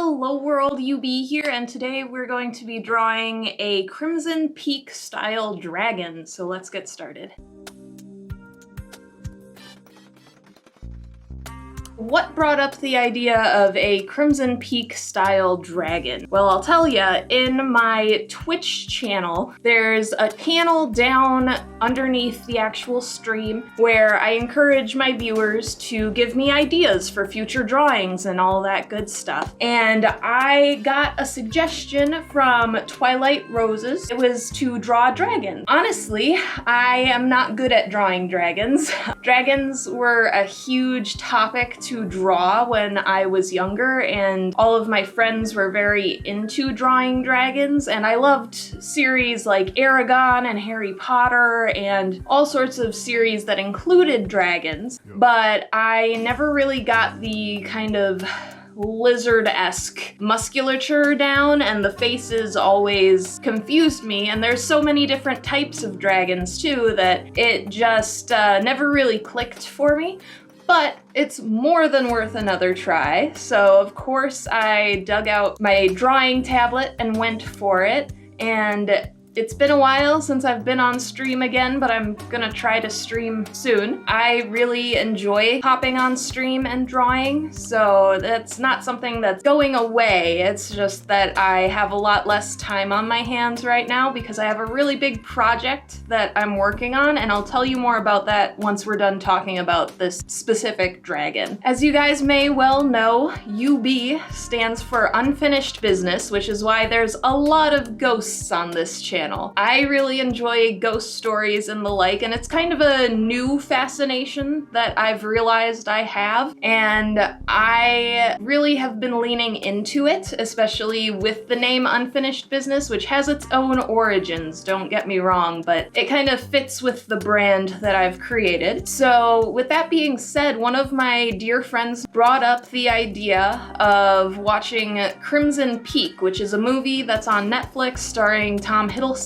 Hello world, UB here, and today we're going to be drawing a Crimson Peak style dragon, so let's get started. What brought up the idea of a Crimson Peak style dragon? Well, I'll tell ya, in my Twitch channel, there's a panel down underneath the actual stream where I encourage my viewers to give me ideas for future drawings and all that good stuff. And I got a suggestion from Twilight Roses. It was to draw a dragon. Honestly, I am not good at drawing dragons. Dragons were a huge topic to draw when I was younger, and all of my friends were very into drawing dragons, and I loved series like Aragon and Harry Potter and all sorts of series that included dragons, but I never really got the kind of lizard-esque musculature down, and the faces always confused me, and there's so many different types of dragons too that it just never really clicked for me. But it's more than worth another try, so of course I dug out my drawing tablet and went for it, and it's been a while since I've been on stream again, but I'm gonna try to stream soon. I really enjoy hopping on stream and drawing, so that's not something that's going away. It's just that I have a lot less time on my hands right now because I have a really big project that I'm working on, and I'll tell you more about that once we're done talking about this specific dragon. As you guys may well know, UB stands for Unfinished Business, which is why there's a lot of ghosts on this channel. I really enjoy ghost stories and the like, and it's kind of a new fascination that I've realized I have, and I really have been leaning into it, especially with the name Unfinished Business, which has its own origins, don't get me wrong, but it kind of fits with the brand that I've created. So with that being said, one of my dear friends brought up the idea of watching Crimson Peak, which is a movie that's on Netflix starring Tom Hiddleston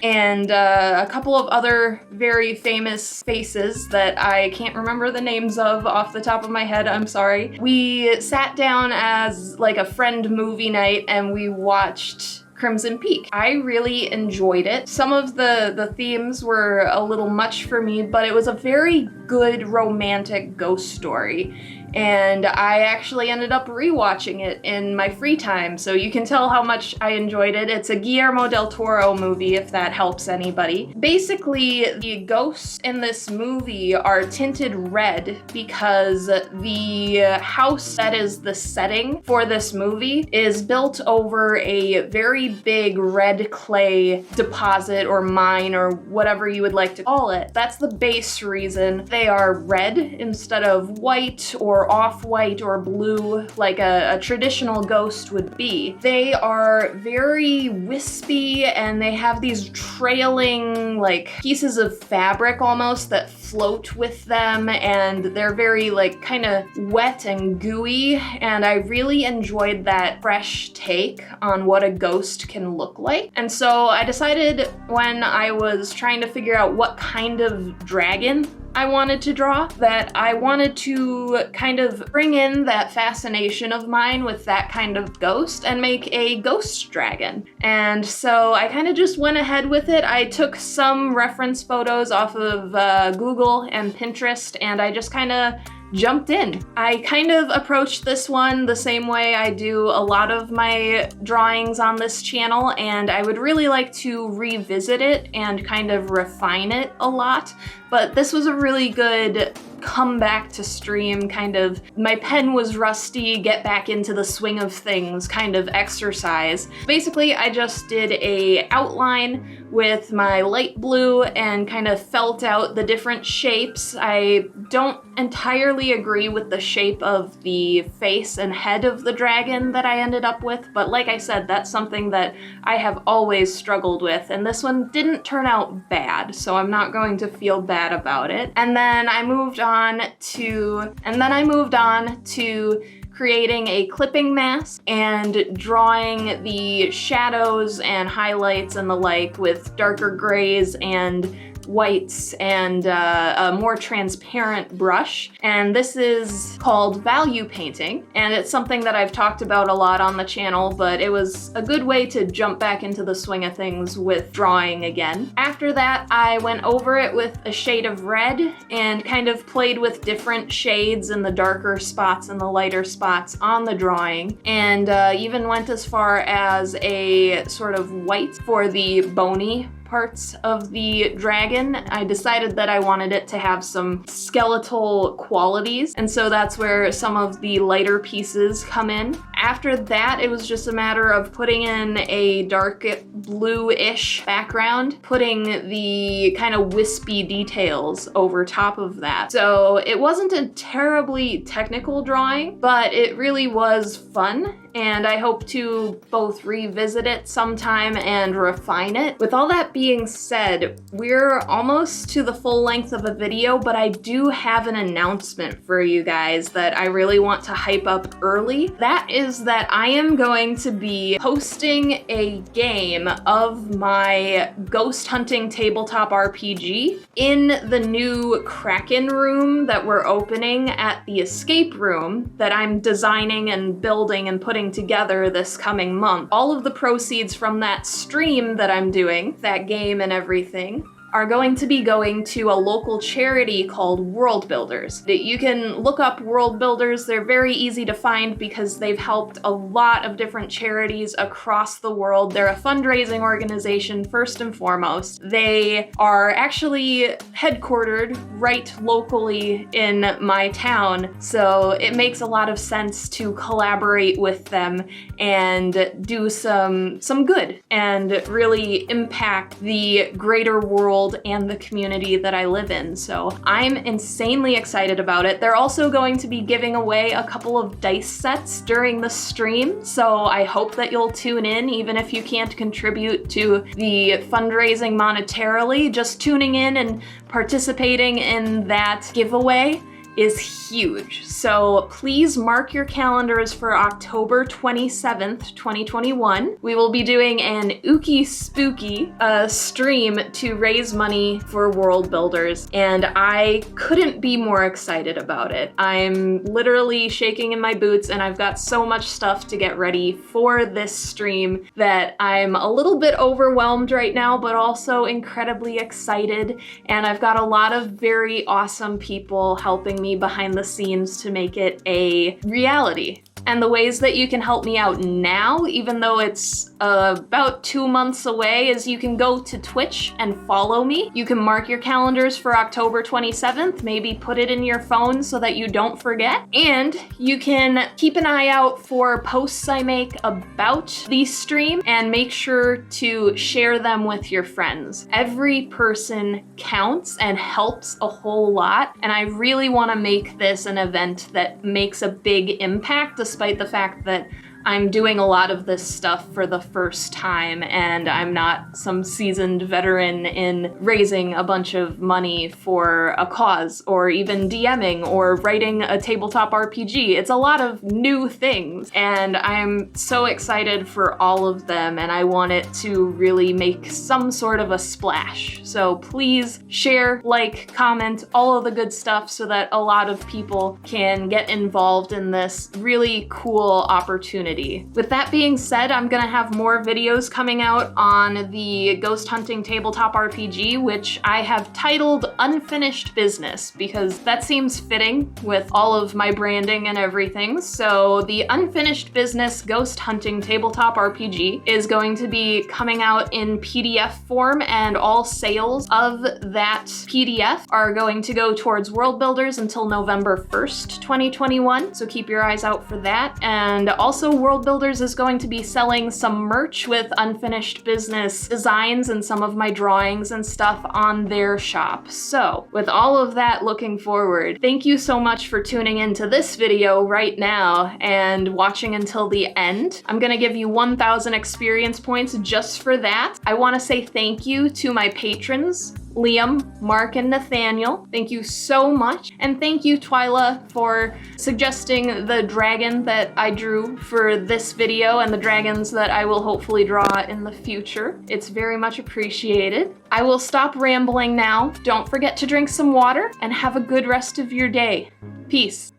and a couple of other very famous faces that I can't remember the names of off the top of my head, I'm sorry. We sat down as like a friend movie night and we watched Crimson Peak. I really enjoyed it. Some of the themes were a little much for me, but it was a very good romantic ghost story. And I actually ended up rewatching it in my free time, so you can tell how much I enjoyed it. It's a Guillermo del Toro movie, if that helps anybody. Basically, the ghosts in this movie are tinted red because the house that is the setting for this movie is built over a very big red clay deposit or mine or whatever you would like to call it. That's the base reason they are red instead of white or off-white or blue like a traditional ghost would be. They are very wispy and they have these trailing like pieces of fabric almost that float with them, and they're very like kind of wet and gooey, and I really enjoyed that fresh take on what a ghost can look like. And so I decided when I was trying to figure out what kind of dragon I wanted to draw, that I wanted to kind of bring in that fascination of mine with that kind of ghost and make a ghost dragon. And so I kind of just went ahead with it. I took some reference photos off of Google and Pinterest, and I just kind of jumped in. I kind of approached this one the same way I do a lot of my drawings on this channel, and I would really like to revisit it and kind of refine it a lot, but this was a really good come back to stream, kind of my pen was rusty, get back into the swing of things kind of exercise. Basically, I just did a outline with my light blue and kind of felt out the different shapes. I don't entirely agree with the shape of the face and head of the dragon that I ended up with, but like I said, that's something that I have always struggled with, and this one didn't turn out bad, so I'm not going to feel bad about it. And then I moved on to creating a clipping mask and drawing the shadows and highlights and the like with darker grays and whites and a more transparent brush. And this is called value painting. And it's something that I've talked about a lot on the channel, but it was a good way to jump back into the swing of things with drawing again. After that, I went over it with a shade of red and kind of played with different shades and the darker spots and the lighter spots on the drawing, and even went as far as a sort of white for the bony parts of the dragon. I decided that I wanted it to have some skeletal qualities, and so that's where some of the lighter pieces come in. After that, it was just a matter of putting in a dark blue-ish background, putting the kind of wispy details over top of that. So it wasn't a terribly technical drawing, but it really was fun, and I hope to both revisit it sometime and refine it. With all that being said, we're almost to the full length of a video, but I do have an announcement for you guys that I really want to hype up early. That is that I am going to be hosting a game of my ghost hunting tabletop RPG in the new Kraken room that we're opening at the escape room that I'm designing and building and putting together this coming month. All of the proceeds from that stream that I'm doing, that game and everything, are going to be going to a local charity called Worldbuilders. You can look up Worldbuilders. They're very easy to find because they've helped a lot of different charities across the world. They're a fundraising organization first and foremost. They are actually headquartered right locally in my town, so it makes a lot of sense to collaborate with them and do some good and really impact the greater world and the community that I live in. So I'm insanely excited about it. They're also going to be giving away a couple of dice sets during the stream, so I hope that you'll tune in even if you can't contribute to the fundraising monetarily. Just tuning in and participating in that giveaway is huge. So please mark your calendars for October 27th, 2021. We will be doing an Ookie Spooky stream to raise money for Worldbuilders, and I couldn't be more excited about it. I'm literally shaking in my boots, and I've got so much stuff to get ready for this stream that I'm a little bit overwhelmed right now, but also incredibly excited, and I've got a lot of very awesome people helping me behind the scenes to make it a reality. And the ways that you can help me out now, even though it's about 2 months away, is you can go to Twitch and follow me. You can mark your calendars for October 27th, maybe put it in your phone so that you don't forget. And you can keep an eye out for posts I make about the stream and make sure to share them with your friends. Every person counts and helps a whole lot, and I really want to make this an event that makes a big impact, despite the fact that I'm doing a lot of this stuff for the first time and I'm not some seasoned veteran in raising a bunch of money for a cause or even DMing or writing a tabletop RPG. It's a lot of new things, and I'm so excited for all of them, and I want it to really make some sort of a splash. So please share, like, comment, all of the good stuff so that a lot of people can get involved in this really cool opportunity. With that being said, I'm gonna have more videos coming out on the ghost hunting tabletop RPG, which I have titled Unfinished Business, because that seems fitting with all of my branding and everything. So the Unfinished Business ghost hunting tabletop RPG is going to be coming out in PDF form, and all sales of that PDF are going to go towards Worldbuilders until November 1st, 2021. So keep your eyes out for that. And also Worldbuilders is going to be selling some merch with Unfinished Business designs and some of my drawings and stuff on their shop. So with all of that looking forward, thank you so much for tuning into this video right now and watching until the end. I'm gonna give you 1,000 experience points just for that. I wanna say thank you to my patrons. Liam, Mark, and Nathaniel. Thank you so much. And thank you, Twyla, for suggesting the dragon that I drew for this video and the dragons that I will hopefully draw in the future. It's very much appreciated. I will stop rambling now. Don't forget to drink some water and have a good rest of your day. Peace.